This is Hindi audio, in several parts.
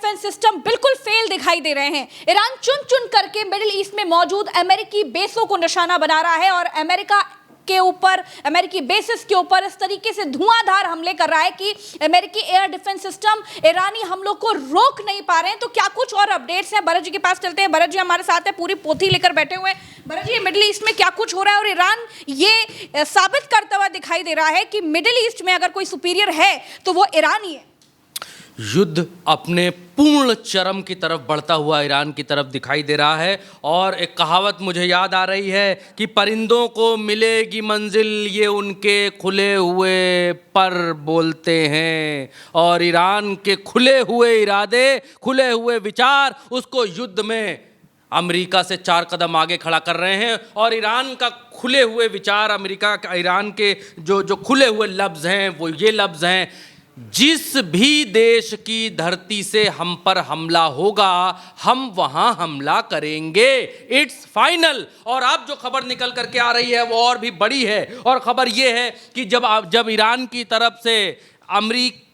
डिफेंस सिस्टम बिल्कुल फेल दिखाई दे रहे हैं। ईरान चुन चुन करके मिडिल ईस्ट में मौजूद अमेरिकी बेसों को निशाना बना रहा है और अमेरिकी बेसिस के ऊपर इस तरीके से धुआंधार हमले कर रहा है कि अमेरिकी एयर डिफेंस सिस्टम ईरानी हमलों को रोक नहीं पा रहे हैं। तो क्या कुछ और अपडेट्स हैं? भरत जी के पास चलते हैं। भरत जी हमारे साथ है, पूरी पोथी लेकर बैठे हुए हैं। भरत जी, मिडिल ईस्ट में क्या कुछ हो रहा है और ईरान ये साबित करता हुआ दिखाई दे रहा है कि मिडिल ईस्ट में अगर कोई सुपीरियर है तो वो ईरान ही है। युद्ध अपने पूर्ण चरम की तरफ बढ़ता हुआ ईरान की तरफ दिखाई दे रहा है और एक कहावत मुझे याद आ रही है कि परिंदों को मिलेगी मंजिल, ये उनके खुले हुए पर बोलते हैं। और ईरान के खुले हुए इरादे, खुले हुए विचार उसको युद्ध में अमेरिका से 4 कदम आगे खड़ा कर रहे हैं। और ईरान का खुले हुए विचार, अमेरिका का ईरान के जो खुले हुए लफ्ज़ हैं वो ये लफ्ज़ हैं, जिस भी देश की धरती से हम पर हमला होगा हम वहां हमला करेंगे, इट्स फाइनल। और अब जो खबर निकल करके आ रही है वो और भी बड़ी है और खबर ये है कि जब ईरान की तरफ से अमेरिकी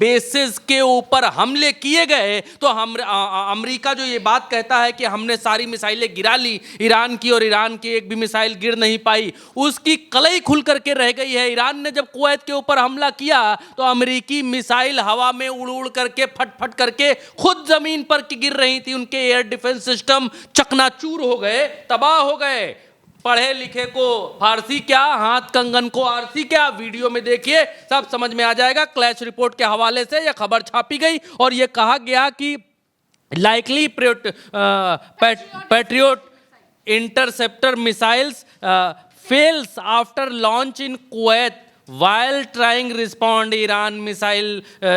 बेसिस के ऊपर हमले किए गए तो अमेरिका जो ये बात कहता है कि हमने सारी मिसाइलें गिरा ली ईरान की और ईरान की एक भी मिसाइल गिर नहीं पाई, उसकी कलई खुल करके रह गई है। ईरान ने जब कुवैत के ऊपर हमला किया तो अमेरिकी मिसाइल हवा में उड़ उड़ करके फट फट करके खुद जमीन पर गिर रही थी। उनके एयर डिफेंस सिस्टम चकनाचूर हो गए, तबाह हो गए। पढ़े लिखे को फारसी क्या, हाथ कंगन को आरसी क्या, वीडियो में देखिए सब समझ में आ जाएगा। क्लैश रिपोर्ट के हवाले से यह खबर छापी गई और यह कहा गया कि likely patriot interceptor missiles fails after launch in Kuwait while trying respond Iran missile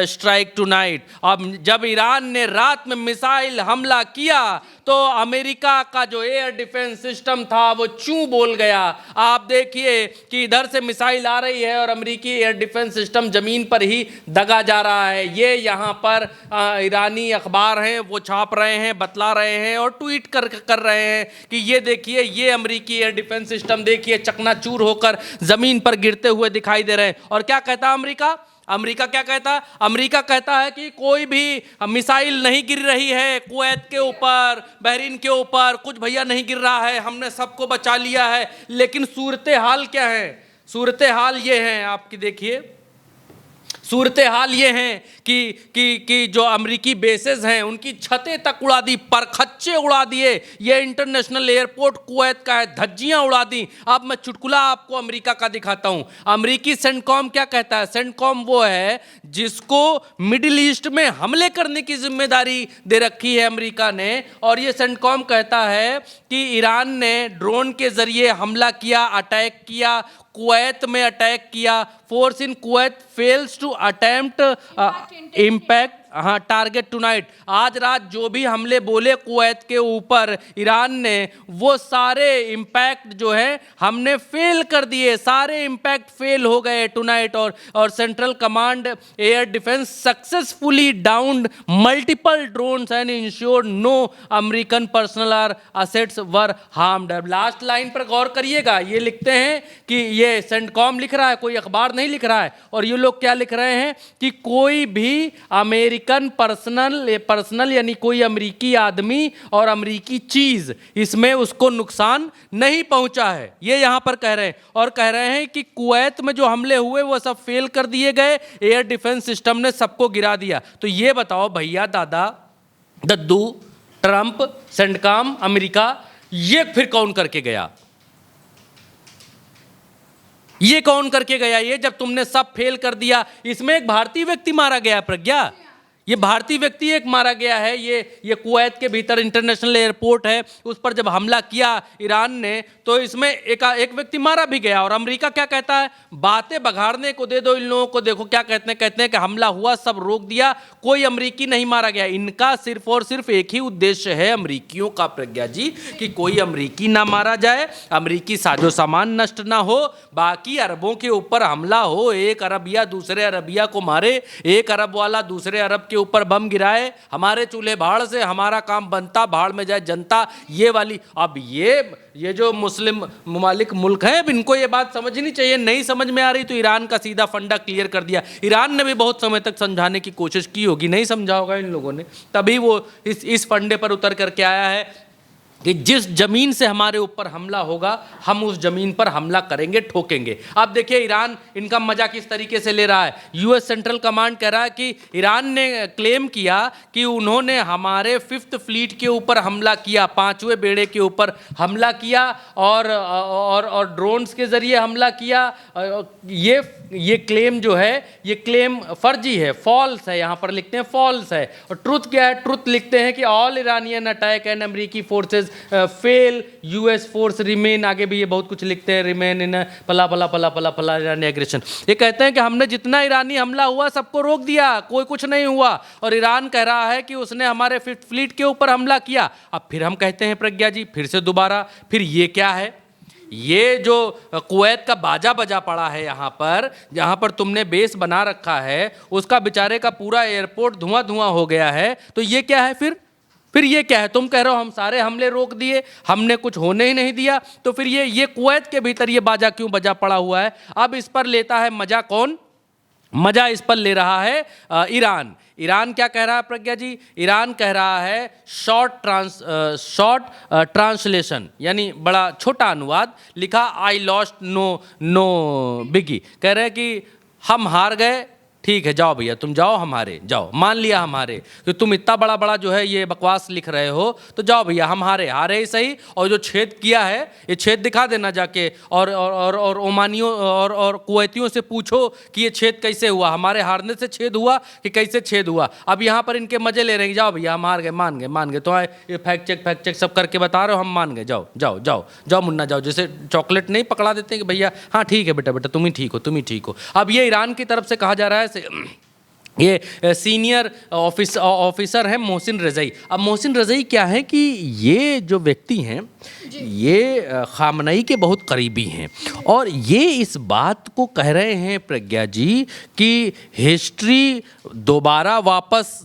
strike tonight. अब जब ईरान ने रात में मिसाइल हमला किया तो अमेरिका का जो एयर डिफेंस सिस्टम था वो चूं बोल गया। आप देखिए कि इधर से मिसाइल आ रही है और अमेरिकी एयर डिफेंस सिस्टम जमीन पर ही दगा जा रहा है। ये यहाँ पर ईरानी अखबार हैं वो छाप रहे हैं, बतला रहे हैं और ट्वीट कर रहे हैं कि ये देखिए, ये अमेरिकी एयर डिफेंस सिस्टम देखिए चकनाचूर होकर जमीन पर गिरते हुए दिखाई दे रहे हैं। और क्या कहता अमेरिका? अमेरिका क्या कहता है? अमेरिका कहता है कि कोई भी मिसाइल नहीं गिर रही है कुवैत के ऊपर, बहरीन के ऊपर, कुछ भैया नहीं गिर रहा है, हमने सबको बचा लिया है। लेकिन सूरत हाल क्या है? सूरत हाल ये है, आपकी देखिए, सूरत हाल ये हैं कि जो अमेरिकी बेसेस हैं उनकी छतें तक उड़ा दी, परखच्चे उड़ा दिए। ये इंटरनेशनल एयरपोर्ट कुवैत का है, धज्जियां उड़ा दी। अब मैं चुटकुला आपको अमेरिका का दिखाता हूं। अमेरिकी सेंटकॉम क्या कहता है? सेंटकॉम वो है जिसको मिडिल ईस्ट में हमले करने की जिम्मेदारी दे रखी है अमेरिका ने। और ये सेंटकॉम कहता है कि ईरान ने ड्रोन के जरिए हमला किया, अटैक किया, कुवैत में अटैक किया। Force in Kuwait fails to attempt impact target tonight. आज रात जो भी हमले बोले कुवैत के ऊपर ईरान ने, वो सारे इम्पैक्ट जो है हमने फेल कर दिए, सारे इम्पैक्ट फेल हो गए टुनाइट। और central command air defence successfully downed multiple drones and ensured no American personnel और assets were harmed. Last line पर गौर करिएगा, ये लिखते हैं कि ये सेंटकॉम लिख रहा है, कोई अखबार नहीं लिख रहा है। और ये लोग क्या लिख रहे हैं कि कोई भी अमेरिकन पर्सनल यानी कोई अमेरिकी आदमी और अमेरिकी चीज, इसमें उसको नुकसान नहीं पहुंचा है, ये यहां पर कह रहे हैं। और कह रहे हैं कि कुवैत में जो हमले हुए वो सब फेल कर दिए गए, एयर डिफेंस सिस्टम ने सबको गिरा दिया। तो ये बताओ भैया, दादा, दद्दू, ट्रंप, सेंटकॉम, अमेरिका, ये फिर कौन करके गया? ये कौन करके गया? ये जब तुमने सब फेल कर दिया। इसमें एक भारतीय व्यक्ति मारा गया, प्रज्ञा, ये भारतीय व्यक्ति एक मारा गया है। ये कुवैत के भीतर इंटरनेशनल एयरपोर्ट है, उस पर जब हमला किया ईरान ने तो इसमें एक व्यक्ति मारा भी गया। और अमेरिका क्या कहता है? बातें बघाड़ने को दे दो इन लोगों को। देखो क्या कहते हैं कि हमला हुआ, सब रोक दिया, कोई अमेरिकी नहीं मारा गया। इनका सिर्फ और सिर्फ एक ही उद्देश्य है अमेरिकियों का, प्रज्ञा जी, कि कोई अमेरिकी ना मारा जाए, अमेरिकी साजो सामान नष्ट ना हो, बाकी अरबों के ऊपर हमला हो, एक अरबिया दूसरे अरबिया को मारे, एक अरब वाला दूसरे अरब के ऊपर बम गिराए, हमारे चूल्हे भाड़ से हमारा काम बनता, भाड़ में जाए जनता, ये वाली। अब ये जो मुस्लिम ममालिक मुल्क हैं, अब इनको ये बात समझनी चाहिए, नहीं समझ में आ रही तो ईरान का सीधा फंडा क्लियर कर दिया। ईरान ने भी बहुत समय तक समझाने की कोशिश की होगी, नहीं समझा होगा इन लोगों ने, तभी वो इस फंडे पर उतर करके आया है कि जिस जमीन से हमारे ऊपर हमला होगा हम उस जमीन पर हमला करेंगे, ठोकेंगे। अब देखिए ईरान इनका मजा किस तरीके से ले रहा है। यूएस सेंट्रल कमांड कह रहा है कि ईरान ने क्लेम किया कि उन्होंने हमारे 5th फ्लीट के ऊपर हमला किया, 5वें बेड़े के ऊपर हमला किया और ड्रोन्स के जरिए हमला किया। ये क्लेम जो है, ये क्लेम फर्जी है, फॉल्स है, यहाँ पर लिखते हैं फॉल्स है। और ट्रुथ क्या है? ट्रुथ लिखते हैं कि ऑल ईरानियन अटैक एंड अमेरिकी forces fail, US force remain, आगे भी ये बहुत कुछ लिखते हैं, रिमेन इन फला फला फला फला फला ईरानी एग्रेशन। ये कहते हैं कि हमने जितना ईरानी हमला हुआ सबको रोक दिया, कोई कुछ नहीं हुआ। और ईरान कह रहा है कि उसने हमारे 5th फ्लीट के ऊपर हमला किया। अब फिर हम कहते हैं प्रज्ञा जी, फिर से दोबारा, फिर ये क्या है? ये जो कुवैत का बाजा बजा पड़ा है यहाँ पर, जहाँ पर तुमने बेस बना रखा है, उसका बेचारे का पूरा एयरपोर्ट धुआं धुआं हो गया है, तो ये क्या है फिर ये क्या है? तुम कह रहे हो हम सारे हमले रोक दिए, हमने कुछ होने ही नहीं दिया, तो फिर ये कुवैत के भीतर ये बाजा क्यों बजा पड़ा हुआ है? अब इस पर लेता है मजा कौन? मजा इस पर ले रहा है ईरान। ईरान क्या कह रहा है प्रज्ञा जी? ईरान कह रहा है शॉर्ट ट्रांसलेशन, यानी बड़ा छोटा अनुवाद लिखा, आई लॉस्ट नो बिगी। कह रहे हैं कि हम हार गए, ठीक है जाओ भैया तुम जाओ, हम हारे, जाओ, मान लिया हम हारे, कि तुम इतना बड़ा बड़ा जो है ये बकवास लिख रहे हो, तो जाओ भैया हम हारे ही सही। और जो छेद किया है ये छेद दिखा देना जाके, और ओमानियों और कुवैतियों से पूछो कि ये छेद कैसे हुआ, हमारे हारने से छेद हुआ कि कैसे छेद हुआ। अब यहाँ पर इनके मजे ले रहे हैं, जाओ भैया हम हार गए, मान गए, तो ये फैक्ट चेक सब करके बता रहे हो, हम मान गए, जाओ मुन्ना जाओ। जैसे चॉकलेट नहीं पकड़ा देते कि भैया हाँ ठीक है बेटा तुम ही ठीक हो। अब ये ईरान की तरफ से कहा जा रहा है, ये सीनियर ऑफिसर है मोहसिन रज़ई। अब मोहसिन रज़ई क्या है कि ये जो व्यक्ति हैं ये खामनई के बहुत करीबी हैं, और ये इस बात को कह रहे हैं प्रज्ञा जी कि हिस्ट्री दोबारा वापस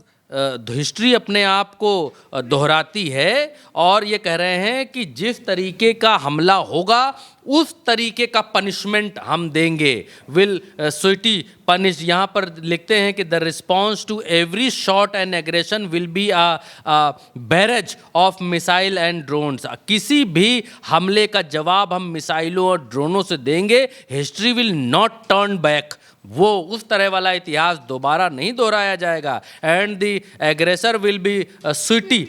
हिस्ट्री अपने आप को दोहराती है, और ये कह रहे हैं कि जिस तरीके का हमला होगा उस तरीके का पनिशमेंट हम देंगे, विल स्वीटी पनिश। यहाँ पर लिखते हैं कि the response to every shot and aggression will be a barrage of missile and drones. किसी भी हमले का जवाब हम मिसाइलों और ड्रोनों से देंगे। History will not turn back, वो उस तरह वाला इतिहास दोबारा नहीं दोहराया जाएगा। And the aggressor will be swiftly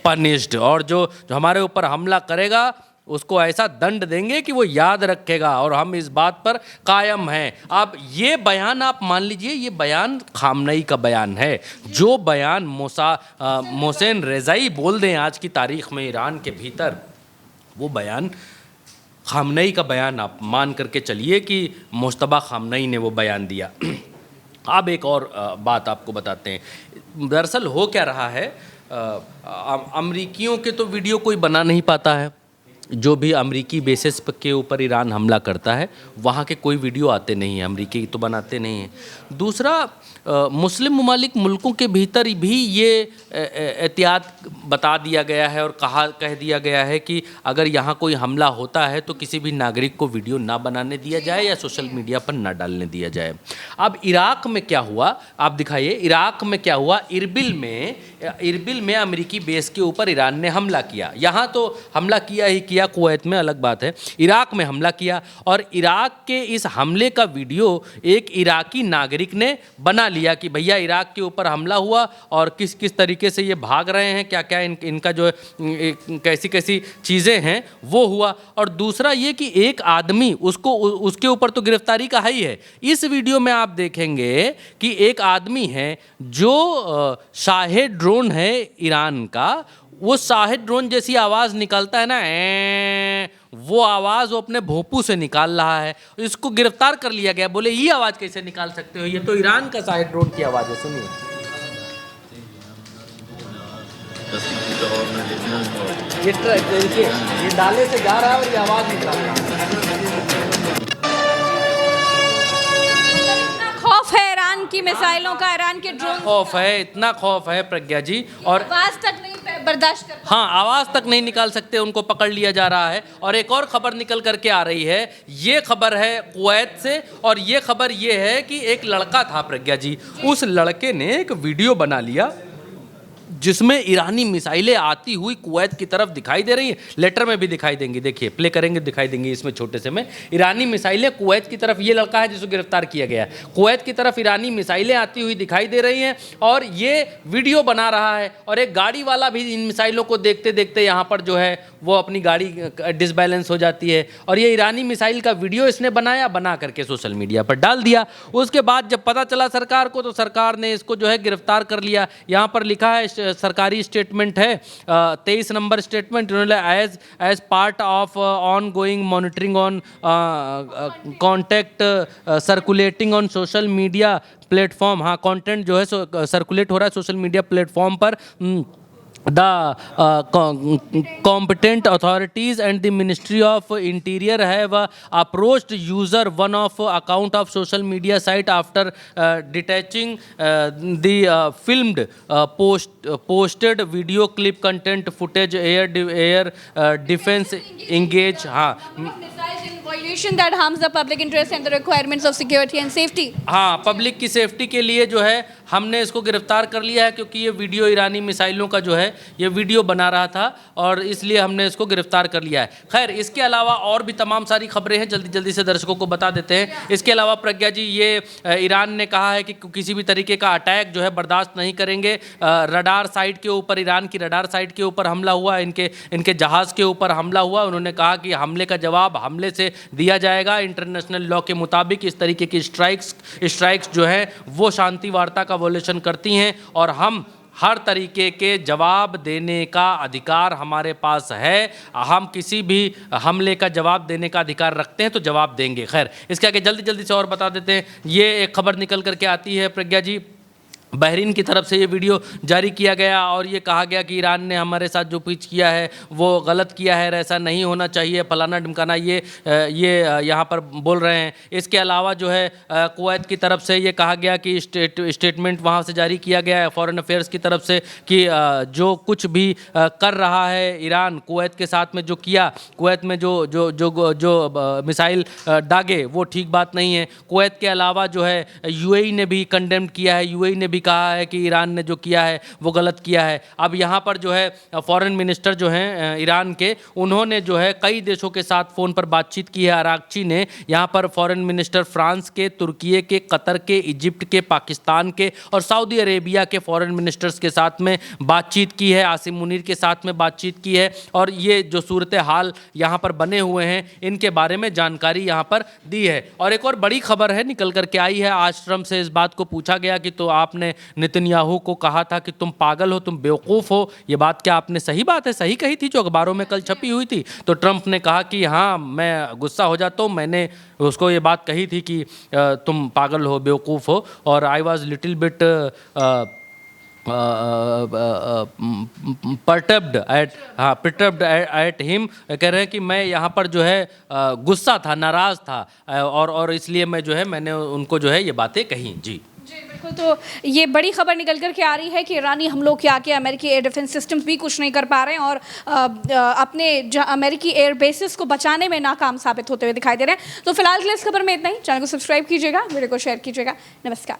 punished, और जो हमारे ऊपर हमला करेगा उसको ऐसा दंड देंगे कि वो याद रखेगा, और हम इस बात पर कायम हैं। अब ये बयान आप मान लीजिए, ये बयान खामनई का बयान है। जो बयान मोहसिन रज़ई बोल दें आज की तारीख में ईरान के भीतर, वो बयान खामनई का बयान आप मान करके चलिए कि मुश्तबा खामनई ने वो बयान दिया। अब एक और बात आपको बताते हैं। दरअसल हो क्या रहा है, अमरीकियों के तो वीडियो कोई बना नहीं पाता है। जो भी अमरीकी बेसिस के ऊपर ईरान हमला करता है वहाँ के कोई वीडियो आते नहीं हैं, अमरीकी तो बनाते नहीं हैं। दूसरा, मुस्लिम ममालिक मुल्कों के भीतर भी ये एहतियात बता दिया गया है और कह दिया गया है कि अगर यहाँ कोई हमला होता है तो किसी भी नागरिक को वीडियो ना बनाने दिया जाए या सोशल मीडिया पर ना डालने दिया जाए। अब इराक में क्या हुआ आप दिखाइए, इराक में क्या हुआ? इरबिल में अमेरिकी बेस के ऊपर ईरान ने हमला किया। यहाँ तो हमला किया ही किया, कुवैत में अलग बात है, इराक में हमला किया, और इराक के इस हमले का वीडियो एक इराकी नागरिक ने बना लिया कि भैया इराक के ऊपर हमला हुआ और किस किस तरीके से ये भाग रहे हैं, क्या क्या इनका जो कैसी कैसी चीज़ें हैं वो हुआ। और दूसरा ये कि एक आदमी उसके ऊपर तो गिरफ्तारी का ही है। इस वीडियो में आप देखेंगे कि एक आदमी है जो शाहेद ड्रोन है ईरान का, वो शाहेद ड्रोन जैसी आवाज़ निकलता है ना, वो आवाज़ वो अपने भोंपू से निकाल रहा है। इसको गिरफ्तार कर लिया गया। बोले ये आवाज़ कैसे निकाल सकते हो, ये तो ईरान का शाहेद ड्रोन की आवाज़ है, सुनिए। ये देखिए, ये डाले से जा रहा है और ये आवाज़ निकाल रहा है। खौफ है ईरान ईरान की मिसाइलों का, ईरान के ड्रोन, खौफ है, इतना खौफ है प्रज्ञा जी, और आवाज तक नहीं बर्दाश्त कर, हाँ, आवाज तक नहीं निकाल सकते, उनको पकड़ लिया जा रहा है। और एक और खबर निकल करके आ रही है, ये खबर है कुवैत से, और ये खबर ये है कि एक लड़का था प्रज्ञा जी, उस लड़के ने एक वीडियो बना लिया जिसमें ईरानी मिसाइलें आती हुई कुवैत की तरफ दिखाई दे रही हैं। लेटर में भी दिखाई देंगी, देखिए प्ले करेंगे, दिखाई देंगी इसमें छोटे से में, ईरानी मिसाइलें कुवैत की तरफ, ये लड़का है जिसको गिरफ्तार किया गया है, कुवैत की तरफ ईरानी मिसाइलें आती हुई दिखाई दे रही हैं, और ये वीडियो बना रहा है। और एक गाड़ी वाला भी इन मिसाइलों को देखते देखते यहाँ पर जो है वो अपनी गाड़ी डिसबैलेंस हो जाती है, और ये ईरानी मिसाइल का वीडियो इसने बना करके सोशल मीडिया पर डाल दिया। उसके बाद जब पता चला सरकार को, तो सरकार ने इसको जो है गिरफ्तार कर लिया। यहाँ पर लिखा है, सरकारी स्टेटमेंट है, 23 number statement, as part of ongoing monitoring on content circulating on social media platform, हाँ कंटेंट जो है सर्कुलेट हो रहा है सोशल मीडिया प्लेटफॉर्म पर, the competent authorities and the Ministry of Interior have approached user one of account of social media site after detaching the filmed posted video clip content footage air defense engage, हाँ violation that harms the public interest and the requirements of security and safety। हाँ, पब्लिक की सेफ्टी के लिए जो है हमने इसको गिरफ्तार कर लिया है, क्योंकि ये वीडियो ईरानी मिसाइलों का जो है ये वीडियो बना रहा था, और इसलिए हमने इसको गिरफ्तार कर लिया है। खैर, इसके अलावा और भी तमाम सारी खबरें हैं, जल्दी जल्दी से दर्शकों को बता देते हैं। इसके अलावा प्रज्ञा जी, ये ईरान ने कहा है कि किसी भी तरीके का अटैक जो है बर्दाश्त नहीं करेंगे। रडार साइट के ऊपर, ईरान की रडार साइट के ऊपर हमला हुआ, इनके जहाज़ के ऊपर हमला हुआ। उन्होंने कहा कि हमले का जवाब हमले से दिया जाएगा। इंटरनेशनल लॉ के मुताबिक इस तरीके की स्ट्राइक्स जो है वो शांति वार्ता का वोलेशन करती हैं, और हम हर तरीके के जवाब देने का अधिकार हमारे पास है। हम किसी भी हमले का जवाब देने का अधिकार रखते हैं, तो जवाब देंगे। खैर, इसके आगे जल्दी जल्दी से और बता देते हैं। ये एक खबर निकल करके आती है प्रज्ञा जी, बहरीन की तरफ से ये वीडियो जारी किया गया, और ये कहा गया कि ईरान ने हमारे साथ जो कुछ किया है वो गलत किया है, ऐसा नहीं होना चाहिए, फलाना ढिमकाना, ये यहाँ पर बोल रहे हैं। इसके अलावा जो है कुवैत की तरफ से ये कहा गया कि स्टेटमेंट वहाँ से जारी किया गया है फॉरेन अफेयर्स की तरफ से कि जो कुछ भी कर रहा है ईरान कुवैत के साथ में, जो किया कुवैत में जो मिसाइल दागे, वो ठीक बात नहीं है। कुवैत के अलावा जो है यूएई ने भी कंडेम किया है, यूएई ने भी कहा है कि ईरान ने जो किया है वो गलत किया है। अब यहाँ पर जो है फॉरेन मिनिस्टर जो हैं ईरान के, उन्होंने जो है कई देशों के साथ फ़ोन पर बातचीत की है। आरागची ने यहाँ पर फॉरेन मिनिस्टर फ्रांस के, तुर्की के, कतर के, इजिप्ट के, पाकिस्तान के और सऊदी अरेबिया के फॉरेन मिनिस्टर्स के साथ में बातचीत की है। आसिम मुनीर के साथ में बातचीत की है, और ये जो सूरत हाल यहाँ पर बने हुए हैं इनके बारे में जानकारी यहाँ पर दी है। और एक और बड़ी खबर है निकल करके आई है, आश्रम से इस बात को पूछा गया कि तो आपने नेतन्याहू को कहा था कि तुम पागल हो, तुम बेवकूफ़ हो, ये बात क्या आपने सही बात है, सही कही थी जो अखबारों में कल छपी हुई थी? तो ट्रंप ने कहा कि हाँ, मैं गुस्सा हो जाता हूँ, मैंने उसको ये बात कही थी कि तुम पागल हो, बेवकूफ़ हो, और I was little bit perturbed at him, कह रहे हैं कि मैं यहाँ पर जो है गुस्सा था, नाराज़ था, और इसलिए मैं जो है मैंने उनको जो है ये बातें कही। जी बिल्कुल। तो ये बड़ी खबर निकल कर के आ रही है कि ईरानी हमलों के आके अमेरिकी एयर डिफेंस सिस्टम्स भी कुछ नहीं कर पा रहे हैं, और अपने अमेरिकी एयर बेसिस को बचाने में नाकाम साबित होते हुए दिखाई दे रहे हैं। तो फिलहाल के लिए इस खबर में इतना ही। चैनल को सब्सक्राइब कीजिएगा, वीडियो को शेयर कीजिएगा। नमस्कार।